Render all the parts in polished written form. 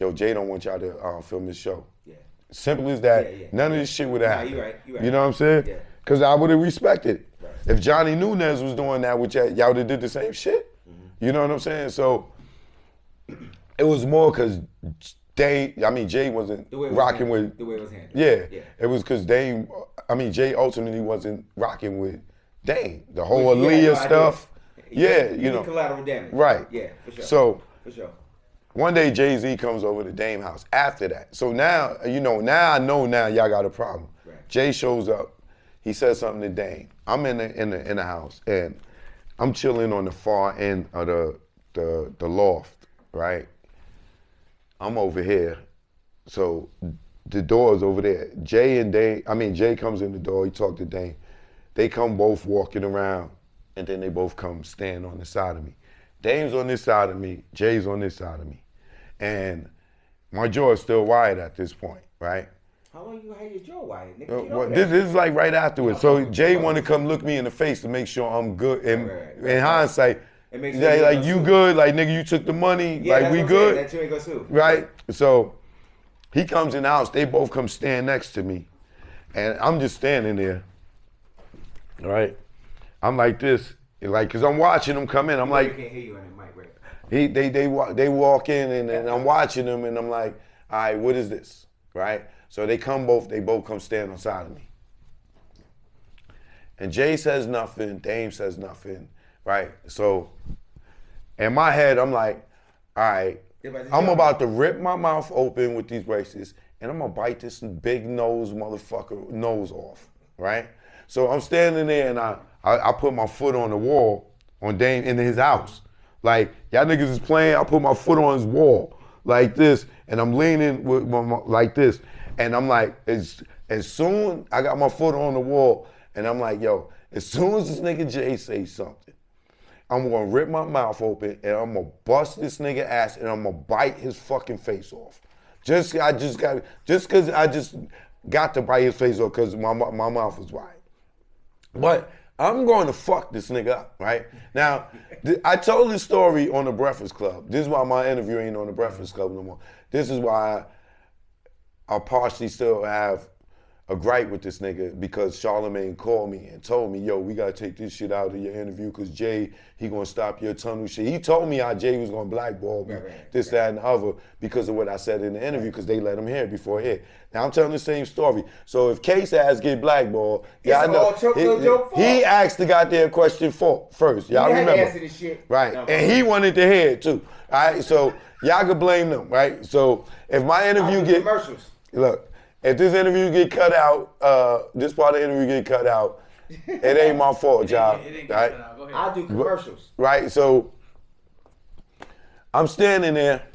yo, Jay don't want y'all to film this show. Yeah. Simple as that. None of this shit would have happened. You right. You know what I'm saying? Yeah. Because I would have respected it. Right. If Johnny Nunez was doing that with y'all would have did the same shit. You know what I'm saying? So it was more because Jay wasn't rocking with. The way it was handled. Yeah. It was because Jay ultimately wasn't rocking with Dame. The whole Aaliyah stuff. Yeah, you know. Collateral damage. Right. Yeah, for sure. So, for sure. One day Jay-Z comes over to Dame house after that. So now, now I know y'all got a problem. Right. Jay shows up. He says something to Dame. I'm in the house and I'm chilling on the far end of the loft, right? I'm over here. So the door's over there. Jay comes in the door, he talked to Dame. They come both walking around and then they both come stand on the side of me. Dame's on this side of me, Jay's on this side of me. And my jaw is still wired at this point, right? How long you had your jaw wired, nigga? This is like right afterwards. So Jay want to come look me in the face to make sure I'm good. And in hindsight, like you good, like nigga, you took the money, like we good. That you ain't gonna sue. Right? So he comes in the house, they both come stand next to me. And I'm just standing there, right? I'm like this, like, cause I'm watching them come in. I'm like, I can't hear you on the mic, right? They walk in and I'm watching them and I'm like, all right, what is this, right? So they both come stand on side of me. And Jay says nothing, Dame says nothing, right? So in my head, I'm like, all right, I'm about to rip my mouth open with these braces and I'm gonna bite this big nose motherfucker nose off, right? So I'm standing there and I put my foot on the wall on Dame in his house. Like, y'all niggas is playing, I put my foot on his wall like this, and I'm leaning with like this. And I'm like, as soon I got my foot on the wall, and I'm like, yo, as soon as this nigga Jay say something, I'm gonna rip my mouth open and I'm gonna bust this nigga ass and I'm gonna bite his fucking face off. Just cause I just got to bite his face off because my mouth was wide. But I'm going to fuck this nigga up, right? Now, I told this story on the Breakfast Club. This is why my interview ain't on the Breakfast Club no more. This is why I partially still have a gripe with this nigga because Charlemagne called me and told me, yo, we gotta take this shit out of your interview because Jay, he gonna stop your tunnel shit. He told me how Jay was gonna blackball me, that, and the other because of what I said in the interview because they let him hear it before it hit. Now I'm telling the same story. So if Case ass get blackballed, yeah, I know. He asked the goddamn question first. Y'all remember? Answer this shit. Right, and he wanted to hear it too. All right, so y'all could blame them, right? So if my interview get commercials, look. If this interview get cut out, this part of the interview get cut out, it ain't my fault, y'all. Right? I'll do commercials. Right, so I'm standing there.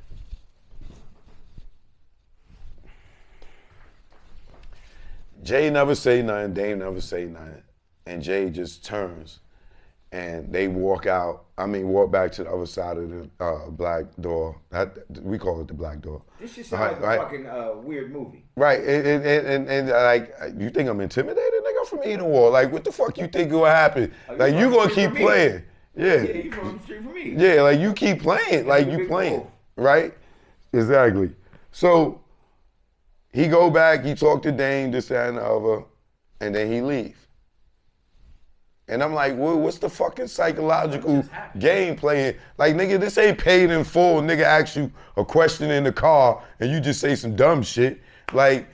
Jay never say nothing, Dame never say nothing. And Jay just turns and they walk back to the other side of the black door. We call it the black door. This shit sounds like a fucking weird movie. Right, and like, you think I'm intimidated? Nigga, I'm from Edenwald. Like, what the fuck you think will happen? Like, you gonna keep playing. Yeah. Yeah, you from the street for me. Yeah, like, you keep playing. Like, you playing. Right? Exactly. So, he go back, he talk to Dame, this, that, and the other, and then he leave. And I'm like, well, what's the fucking psychological game playing? Like, nigga, this ain't paid in full. Nigga asks you a question in the car and you just say some dumb shit. Like,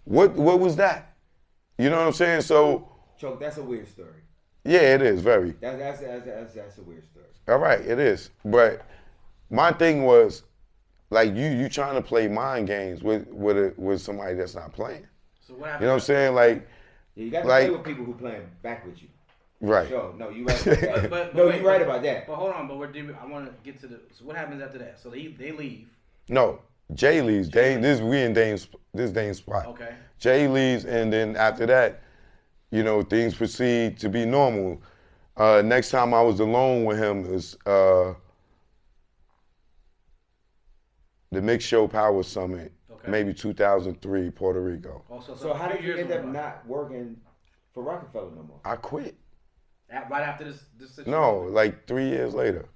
what was that? You know what I'm saying? So, Choke, that's a weird story. Yeah, it is, very. That's a weird story. All right, it is. But my thing was, like, you trying to play mind games with somebody that's not playing. So what happened? You know what I'm saying? Like, yeah, you got to play with people who playing back with you. Right. Sure. No, you right about that. You're right about that. But hold on, I want to get to so what happens after that? So they leave. No, Jay leaves. This Dame's spot. Okay. Jay leaves, and then after that, things proceed to be normal. Next time I was alone with him was the Mix Show Power Summit. Okay. Maybe 2003, Puerto Rico. So how did you end up not working for Roc-A-Fella no more? I quit. Right after this situation? No, like 3 years later.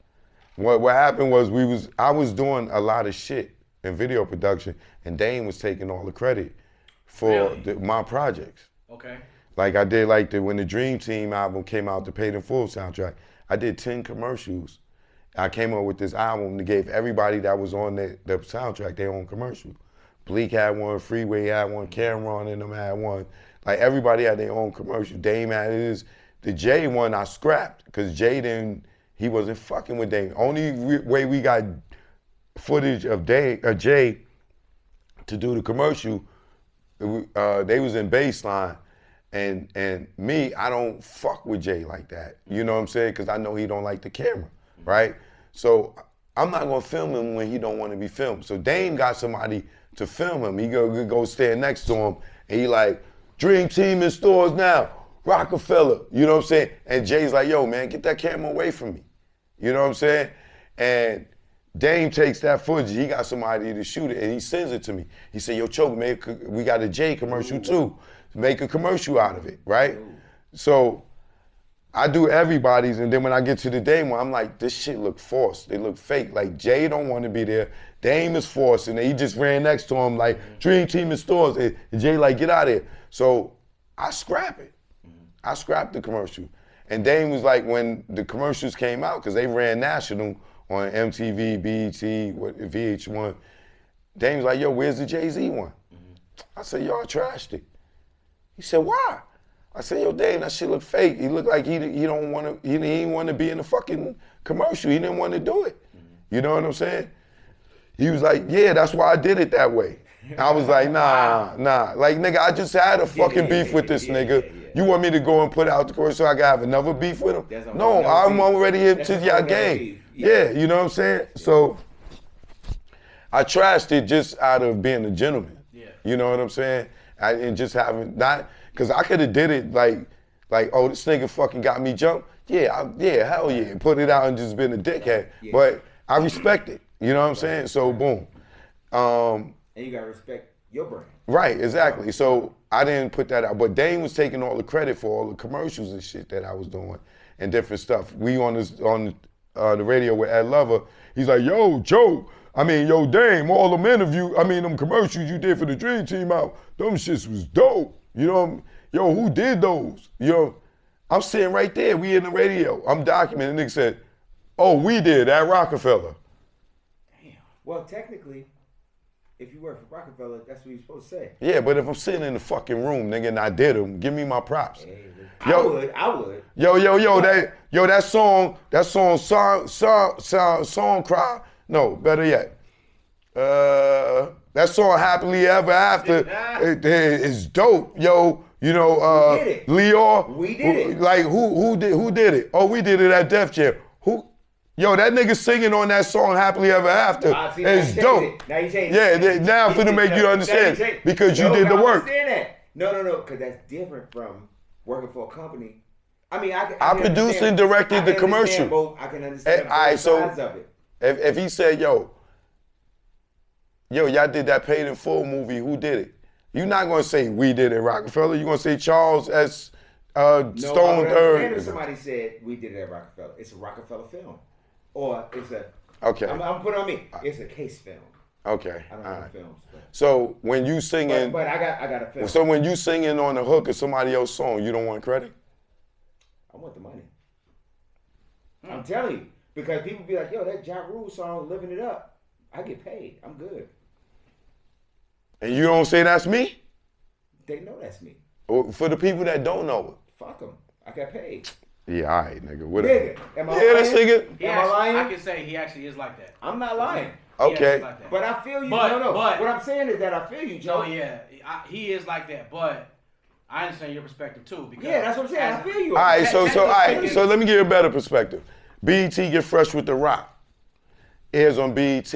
What happened was I was doing a lot of shit in video production, and Dame was taking all the credit for my projects. Okay. Like I did, when the Dream Team album came out, the Paid in Full soundtrack, I did 10 commercials. I came up with this album that gave everybody that was on the soundtrack their own commercial. Bleak had one, Freeway had one, Cameron and them had one. Like everybody had their own commercial. Dame had his. The Jay one I scrapped because he wasn't fucking with Dame. Only way we got footage of Jay to do the commercial, they was in Baseline, and me, I don't fuck with Jay like that. You know what I'm saying? Because I know he don't like the camera, right? So I'm not gonna film him when he don't want to be filmed. So Dame got somebody to film him. He go stand next to him, and he like, Dream Team in stores now, Roc-A-Fella. You know what I'm saying? And Jay's like, yo, man, get that camera away from me. You know what I'm saying? And Dame takes that footage. He got somebody to shoot it, and he sends it to me. He said, yo, Choke, we got a Jay commercial too. Make a commercial out of it, right? So I do everybody's, and then when I get to the Dame one, I'm like, this shit look forced. They look fake. Like, Jay don't want to be there. Dame is forced, and he just ran next to him like, Dream Team in stores. And Jay like, get out of here. So I scrap it. I scrapped the commercial. And Dame was like, when the commercials came out, because they ran national on MTV, BET, VH1, Dame's like, yo, where's the Jay-Z one? I said, yo, I trashed it. He said, why? I said, yo, Dame, that shit look fake. He looked like he didn't want to be in the fucking commercial. He didn't want to do it. You know what I'm saying? He was like, yeah, that's why I did it that way. I was like, nah. Like, nigga, I just had a fucking beef with this nigga. You want me to go and put out the commercial so I can have another beef with him? No, I'm already hip to your game. Yeah, you know what I'm saying? So I trashed it just out of being a gentleman. Yeah. You know what I'm saying? And just having not, because I could have did it like, oh, this nigga fucking got me jumped. Yeah, hell yeah. Put it out and just been a dickhead. Yeah. But I respect it. You know what I'm saying? So boom. And you gotta respect your brand. Right, exactly. So I didn't put that out. But Dame was taking all the credit for all the commercials and shit that I was doing and different stuff. We on the radio with Ed Lover, he's like, yo, Dame, all them them commercials you did for the Dream Team out, them shits was dope. You know, yo, who did those? I'm sitting right there, we in the radio. I'm documenting, nigga said, oh, we did at Roc-A-Fella. Damn. Well, technically, if you work for Roc-A-Fella, that's what you're supposed to say. Yeah, but if I'm sitting in the fucking room, nigga, and I did them, give me my props. Hey, I would. That song cry. No, better yet. That song Happily Ever After is dope, yo. You know, we did it. Leor. We did it. Like who did it? Oh, we did it at Def Jam. Who? Yo, that nigga singing on that song Happily Ever After is dope. Now you changed it. Yeah, now I'm finna make you understand because you did the work. Understand that. No, because that's different from working for a company. I mean, I produced and directed the commercial. I can understand both sides of it. If he said, yo, y'all did that Paid in Full movie, who did it? You're not gonna say we did it, Roc-A-Fella. You're gonna say Charles S. Stone Third. If somebody said we did it at Roc-A-Fella, it's a Roc-A-Fella film. Or it's a, okay. I'm putting on me. It's a case film. Okay. I don't know films. But. So when you singing, but I got a film. So when you singing on the hook of somebody else's song, you don't want credit? I want the money. I'm telling you, because people be like, yo, that Ja Rule song, Living It Up. I get paid. I'm good. And you don't say that's me? They know that's me. For the people that don't know it. Fuck them. I got paid. Yeah, all right, nigga. Whatever. Nigga, am I lying? This nigga. Am I lying? I can say he actually is like that. I'm not lying. Okay. Like but I feel you. But what I'm saying is that I feel you, Joe. No, yeah. He is like that, but I understand your perspective too. Because yeah, that's what I'm saying. I feel you. All right, so let me give you a better perspective. BET Get Fresh with the Roc airs on BET.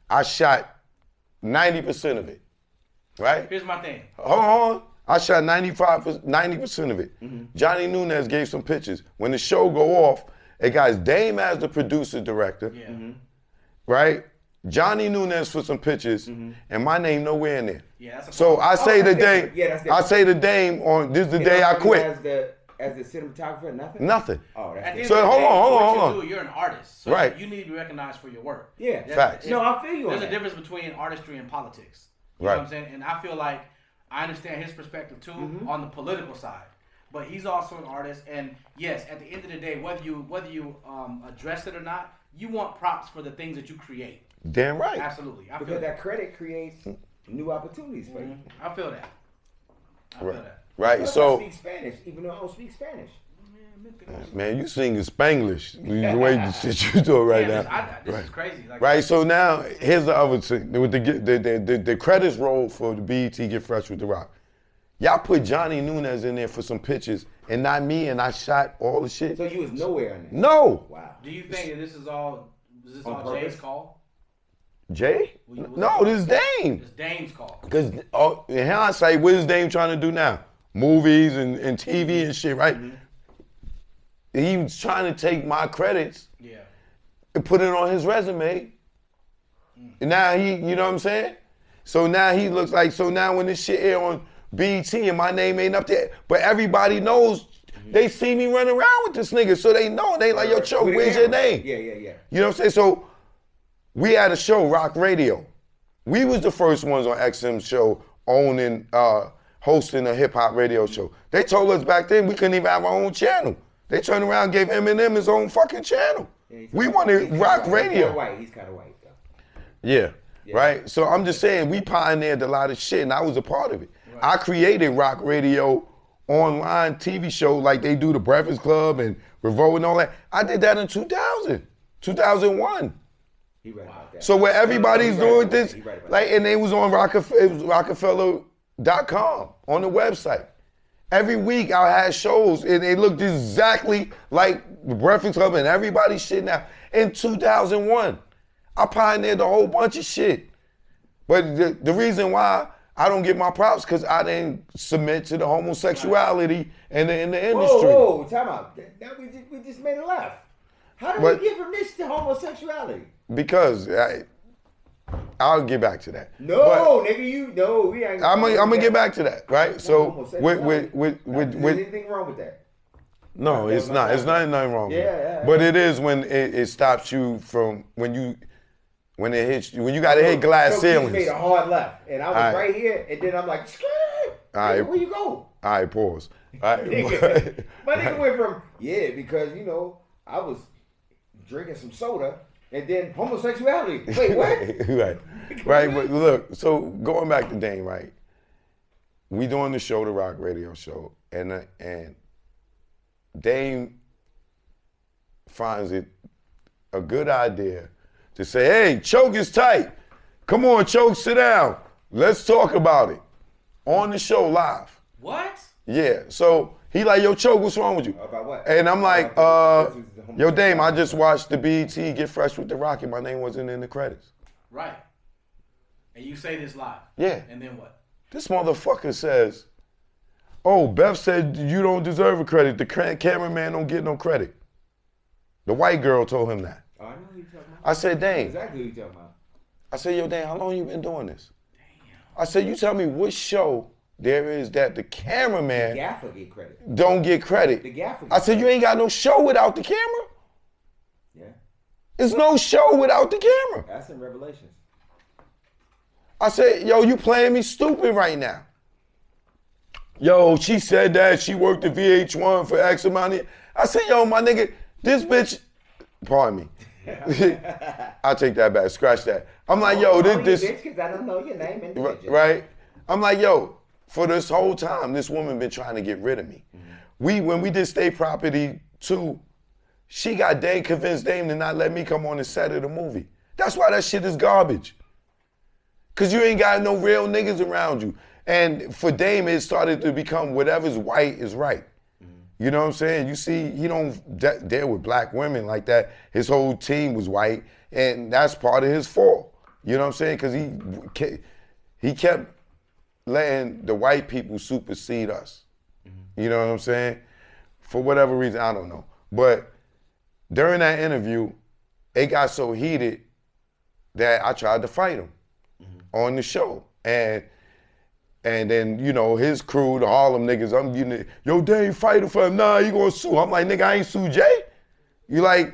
I shot 90% of it, right? Here's my thing. Hold on. I shot 90% of it. Mm-hmm. Johnny Nunez gave some pictures. When the show go off, it got Dame as the producer director, right? Johnny Nunez for some pictures, and my name nowhere in there. Yeah, that's so I say to Dame, I say to Dame on this is the day I quit. as a cinematographer? Nothing. Nothing. Oh, that's So hold on. You're an artist, so right? You need to be recognized for your work. Yeah, facts. No, I feel you. There's a difference between artistry and politics. You know what I'm saying? And I feel like I understand his perspective too on the political side. But he's also an artist, and yes, at the end of the day, whether you address it or not, you want props for the things that you create. Damn right. Absolutely. Because that credit creates new opportunities for you. I feel that. Right. Plus, So I speak Spanish, even though I don't speak Spanish. man, you singing Spanglish the way the shit you do right now. This is crazy. Like, Right. So now here's the other thing with the credits roll for the BET Get Fresh with the Rock. Y'all put Johnny Nunez in there for some pictures and not me, and I shot all the shit. So you was nowhere in there. No. Wow. do you think that this is all Jay's call? Jay? No, this is Dame. It's Dame's call. Because in hindsight, what is Dame trying to do now? Movies and TV and shit, right? He was trying to take my credits and put it on his resume. And now he, you know what I'm saying? So now he looks like, so now when this shit air on BET and my name ain't up there, but everybody knows, they see me running around with this nigga, so they know. They like, yo, Cho, where's your name? Yeah. You know what I'm saying? So we had a show, Rock Radio. We was the first ones on XM's show owning, hosting a hip hop radio show. They told us back then we couldn't even have our own channel. They turned around and gave Eminem his own fucking channel. We wanted Rock Radio. He's kind of white, though. Yeah, right? So I'm just saying, we pioneered a lot of shit, and I was a part of it. Right. I created Rock Radio online TV show like they do the Breakfast Club and Revolt and all that. I did that in 2001. He right about that. So where everybody's doing this, like, and they was on Roc-A-Fella.com on the website. Every week I had shows and they looked exactly like the Breakfast Club and everybody's shit now. In 2001, I pioneered a whole bunch of shit. But the reason why I don't get my props because I didn't submit to the homosexuality in the industry. Whoa, time out. Now we just made a laugh. How do we get from this to homosexuality? Because I'll get back to that. No, nigga, we ain't. I'm gonna get back to that, right? So with anything wrong with that? No, it's not. It's nothing wrong with it. But it is when it stops you from when it hits you, when you gotta hit glass ceilings. You made a hard left, and I was right here, and then I'm like, where you go? All right, pause. All right, my nigga went from because I was drinking some soda. And then homosexuality. Wait, what? right. But look, so going back to Dame, right? We doing the show, the Rock Radio show, and Dame finds it a good idea to say, "Hey, Choke is tight. Come on, Choke, sit down. Let's talk about it on the show live." What? Yeah. So he like, "Yo, Choke, what's wrong with you?" About what? And I'm like, yo, Dame, I just watched the BET Get Fresh with the Rock and my name wasn't in the credits. Right. And you say this live. Yeah. And then what? This motherfucker says, oh, Beth said you don't deserve a credit. The cameraman don't get no credit. The white girl told him that. Oh, I know who you talking about. I said, Dame. Exactly who you talking about. I said, yo, Dame, how long you been doing this? Damn. I said, you tell me what show there is that the cameraman the gaffer get credit. Don't get credit. The gaffer I said, you ain't got no show without the camera? Yeah. There's no show without the camera. That's in Revelations. I said, yo, you playing me stupid right now. Yo, she said that she worked at VH1 for X amount of. I said, yo, my nigga, this bitch, pardon me. I'll take that back, scratch that. I'm like, yo, this bitch, because I don't know your name individually. Right? I'm like, yo, for this whole time, this woman been trying to get rid of me. Mm-hmm. When we did State Property 2, she got convinced Dame to not let me come on the set of the movie. That's why that shit is garbage. Cause you ain't got no real niggas around you. And for Dame, it started to become whatever's white is right. Mm-hmm. You know what I'm saying? You see, he don't deal with black women like that. His whole team was white, and that's part of his fault. You know what I'm saying? Cause he kept letting the white people supersede us. Mm-hmm. You know what I'm saying? For whatever reason, I don't know. But during that interview, it got so heated that I tried to fight him on the show. And And then, you know, his crew, the Harlem niggas, I'm getting, yo, Dame fighting for him. Nah, you gonna sue. I'm like, nigga, I ain't sue Jay. You like,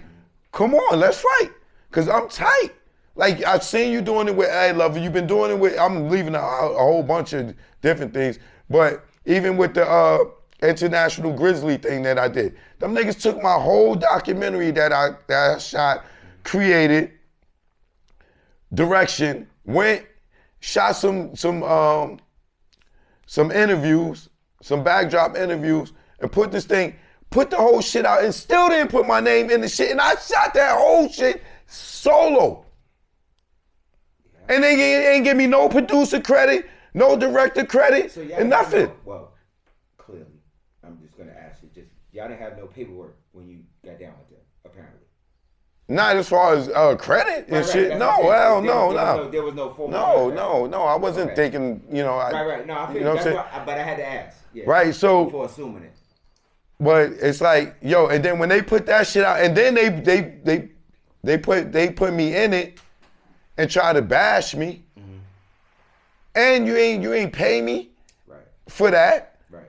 come on, let's fight. Cause I'm tight. Like, I've seen you doing it with A Lover. You've been doing it with, I'm leaving a whole bunch of different things. But even with the International Grizzly thing that I did, them niggas took my whole documentary that I shot, created, direction, went, shot some interviews, some backdrop interviews, and put the whole shit out, and still didn't put my name in the shit. And I shot that whole shit solo. And they ain't give me no producer credit, no director credit, so and nothing. Well, clearly, I'm just gonna ask you, y'all didn't have no paperwork when you got down with them, apparently. Not as far as credit and shit. No, hell no. There was no formal. No. I wasn't thinking, you know. Right. No, I feel you know that's why, but I had to ask. Yeah, right, so. Before assuming it. But it's like, yo, and then when they put that shit out, and then they put me in it and try to bash me, and you ain't pay me for that. Right.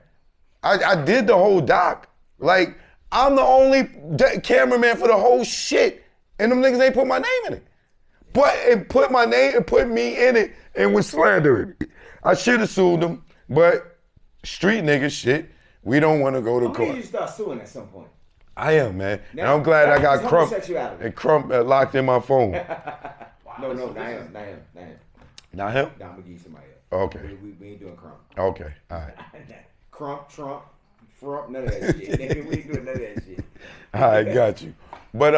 I did the whole doc. Like, I'm the only cameraman for the whole shit, and them niggas ain't put my name in it. But it put me in it, and was slandering. I should have sued them, but street niggas shit, we don't want to go to court. I'm you start suing at some point. I am, man. Now, and I'm glad I got Crump locked in my phone. No, not him. Not him? Nah, I'm gonna give you somebody else. Okay. We ain't doing Crump. Okay, all right. Crump, Trump, none of that shit. Nigga, we ain't doing none of that shit. All right, got you. But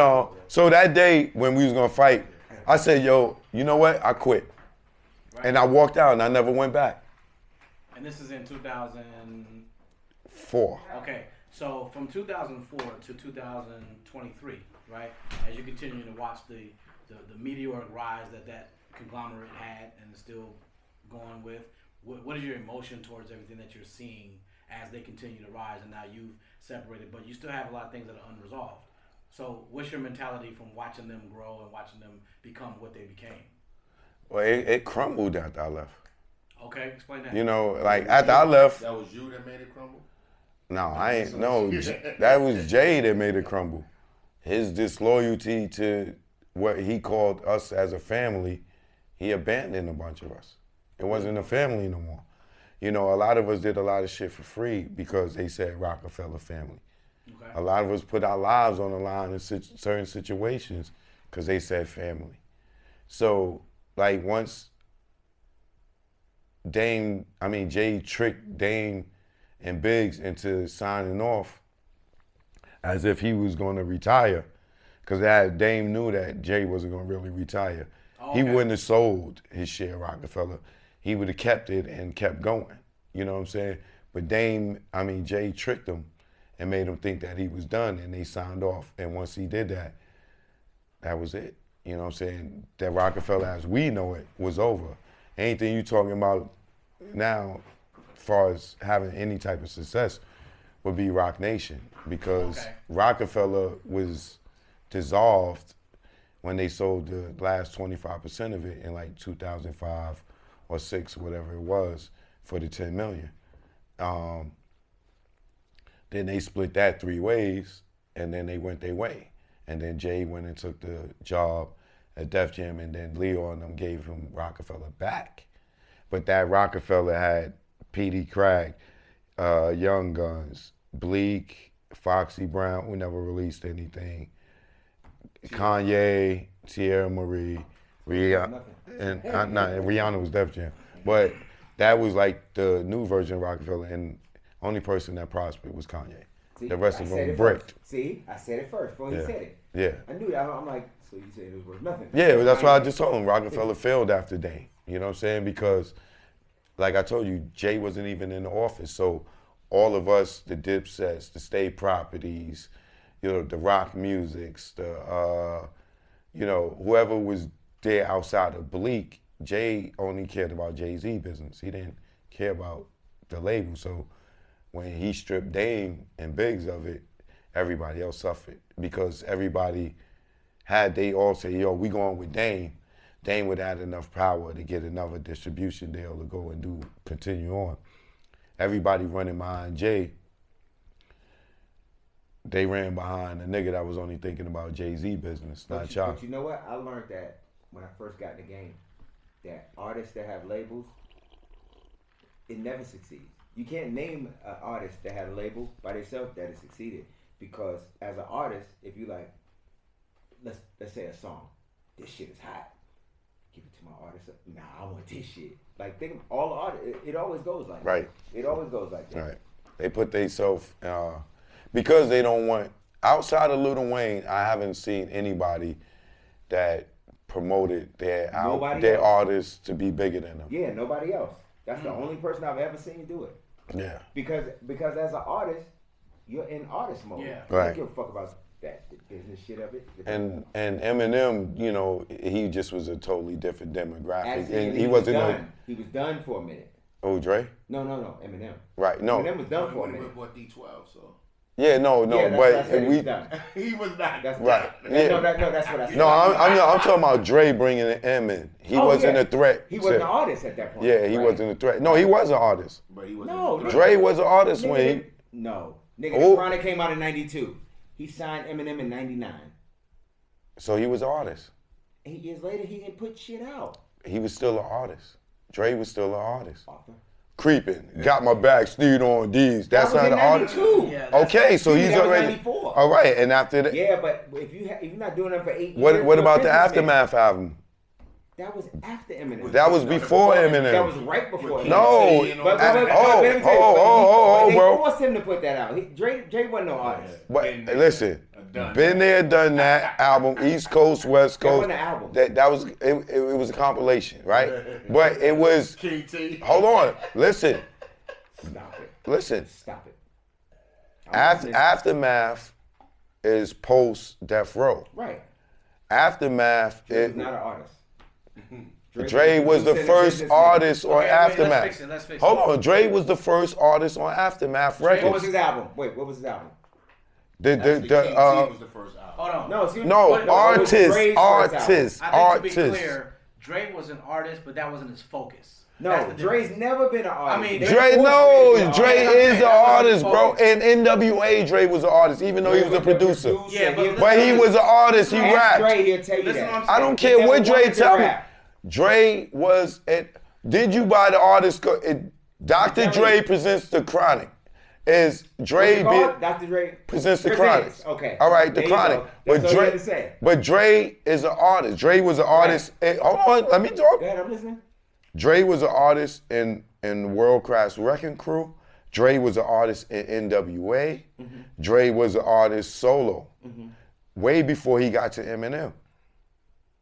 so that day when we was gonna fight, I said, yo, you know what? I quit. Right. And I walked out and I never went back. And this is in 2004. Okay, so from 2004 to 2023, right? As you continue to watch the meteoric rise that conglomerate had and is still going with, what is your emotion towards everything that you're seeing as they continue to rise, and now you've separated, but you still have a lot of things that are unresolved. So what's your mentality from watching them grow and watching them become what they became? Well, it crumbled after I left. Okay, explain that. You know, like after I left. That was you that made it crumble? No, I ain't. No, that was Jay that made it crumble. His disloyalty to what he called us as a family, he abandoned a bunch of us. It wasn't a family no more. You know, a lot of us did a lot of shit for free because they said Roc-A-Fella family. Okay. A lot of us put our lives on the line in certain situations because they said family. So, like once Jay tricked Dame and Biggs into signing off as if he was going to retire, because Dame knew that Jay wasn't going to really retire. Oh, okay. He wouldn't have sold his share of Roc-A-Fella. He would have kept it and kept going. You know what I'm saying? But Jay tricked him and made him think that he was done, and they signed off. And once he did that, that was it. You know what I'm saying? That Roc-A-Fella as we know it was over. Anything you talking about now, as far as having any type of success, would be Roc Nation, because Roc-A-Fella was dissolved when they sold the last 25% of it in like 2005 or 6, whatever it was, for the 10 million. Then they split that 3 ways, and then they went their way. And then Jay went and took the job at Def Jam, and then Leo and them gave him Roc-A-Fella back. But that Roc-A-Fella had P.D. Craig, Young Guns, Bleak, Foxy Brown, who never released anything, Kanye, Tierra Marie, Rihanna, and Rihanna was Def Jam. But that was like the new version of Roc-A-Fella, and only person that prospered was Kanye. See, the rest of them bricked. See, I said it first before he said it. Yeah. I knew that. I'm like, so you said it was worth nothing. Yeah, that's why I just told him Roc-A-Fella failed after Dame. You know what I'm saying? Because, like I told you, Jay wasn't even in the office. So all of us, the Dipsets, the State Properties, you know, the rock musics, the, you know, whoever was there outside of Bleak, Jay only cared about Jay-Z business. He didn't care about the label. So when he stripped Dame and Biggs of it, everybody else suffered, because everybody they all say, yo, we going with Dame. Dame would add enough power to get another distribution deal to go and continue on. Everybody running behind Jay, they ran behind a nigga that was only thinking about Jay-Z business, not y'all. But you know what? I learned that when I first got in the game, that artists that have labels, it never succeeds. You can't name an artist that had a label by themselves that has succeeded, because as an artist, if you like, let's say a song, this shit is hot. Give it to my artist. Nah, I want this shit. Like, think of all the artists. It always goes like right. that. It always goes like that. Right. They put themselves because they don't want, outside of Lil Wayne, I haven't seen anybody that promoted their artists to be bigger than them. Yeah, nobody else. That's the only person I've ever seen do it. Yeah. Because as an artist, you're in artist mode. Yeah. You don't give a fuck about that business shit of it. And Eminem, you know, he just was a totally different demographic. Actually, and he wasn't done. He was done for a minute. Oh, Dre? No, Eminem. Right, no. Eminem was done for a minute. He went D12, so. Yeah, no, Yeah, but he we was done. He was not. That's right. Yeah. Yeah. No, that's what I said. No, I'm talking about Dre bringing M in. He wasn't a threat. He wasn't an artist at that point. Yeah, he wasn't a threat. No, he was an artist. But he wasn't. No, Dre was an artist when he. No, nigga, Chronic came out in '92. He signed Eminem in '99. So he was an artist. 8 years later, he didn't put shit out. He was still an artist. Dre was still an artist. Author. Creeping, got my back, steed on these. That's That was not an artist. Yeah, Okay, so he's that was already. 94. All right, and after that, Yeah, but if you're not doing that for 8 years, what about the businessman. Aftermath album? That was after Eminem. That was before Eminem. That was right before Eminem. No, But let me tell you, they bro. forced him to put that out. Dre wasn't no artist. But listen, been there, done that album, East Coast, West That Coast. wasn't an album. That was it was a compilation, right? But it was. King T. Hold on, listen, Stop it. listen. Stop it. Aftermath is post Death Row. Right. Aftermath Dre was is. not an artist. Dre was the first artist on Aftermath. Let's fix it. Hold on, Dre was the first artist on Aftermath What was Records. his album? Wait, what was his album? King T was the first album. Hold on. No, excuse me. No, It was Dre's first album. I think to be clear, Dre was an artist, but that wasn't his focus. No, Dre's never been an artist. I mean, Dre is an artist, bro. In NWA, Dre was an artist, even though he was a producer. Yeah, But he was an artist, he Ask rapped. Dre, he'll tell you Listen that. what I'm I don't care He what never Dre wanted to tell me. rap. Dre was did you buy the artist? Dr. Dre presents the Chronic. Is Dre Dr. Dre presents the Chronic? Okay. All right, the There you Chronic. go. That's all you had to say. But Dre is an artist. Dre was an artist. Hold on, let me talk. Go ahead, I'm listening. Dre was an artist in World Class Wrecking Crew. Dre was an artist in NWA. Mm-hmm. Dre was an artist solo. Way before he got to Eminem.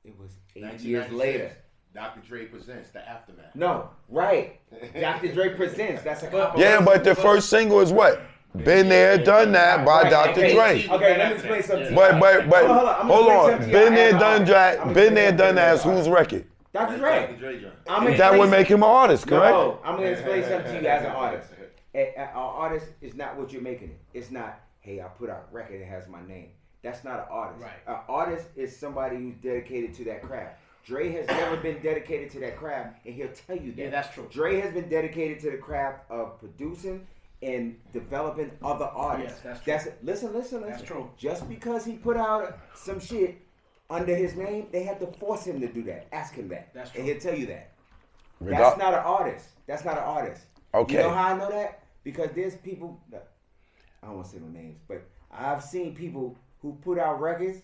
It was 8 years later. Dr. Dre presents the Aftermath. No, right. Dr. Dre presents. That's a Yeah, but the first single is what? Been There, Done That by Dr. Dre. Okay, let me explain something to you. But Hold hold on. Been There, Done That. Been There, Done That is whose record? Dr. Dre. Dr. Dre joint. That would make him an artist, correct? No, I'm going to explain something to you as an artist. An artist is not what you're making it. It's not, hey, I put out a record that has my name. That's not an artist. Right. An artist is somebody who's dedicated to that craft. Dre has never been dedicated to that craft, and he'll tell you that. Yeah, that's true. Dre has been dedicated to the craft of producing and developing other artists. Yes, that's true. Listen. That's true. Just because he put out some shit under his name, they had to force him to do that. Ask him that. That's true. And he'll tell you that. That's not an artist. That's not an artist. Okay. You know how I know that? Because there's people, I don't want to say no names, but I've seen people who put out records,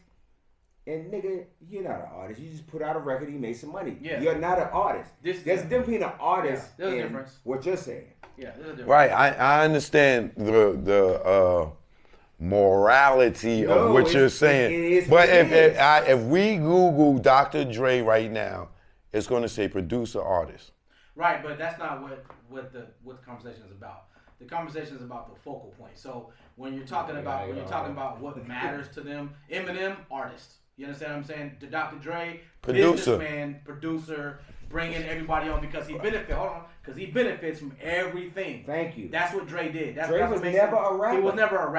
and nigga, you're not an artist. You just put out a record, you made some money. Yeah. You're not an artist. There's difference between an artist there's a and difference. what you're saying. Yeah, there's a difference. Right. I understand the morality of what you're saying. it is But what it is. if we Google Dr. Dre right now, it's going to say producer artist. Right, but that's not what the conversation is about. The conversation is about the focal point. So when you're talking about what matters to them, Eminem, artist. You understand what I'm saying? To Dr. Dre, Producer. businessman, producer, bringing everybody on because he benefits from everything. Thank you. That's what Dre did. Dre was never a rapper. He was never a rapper.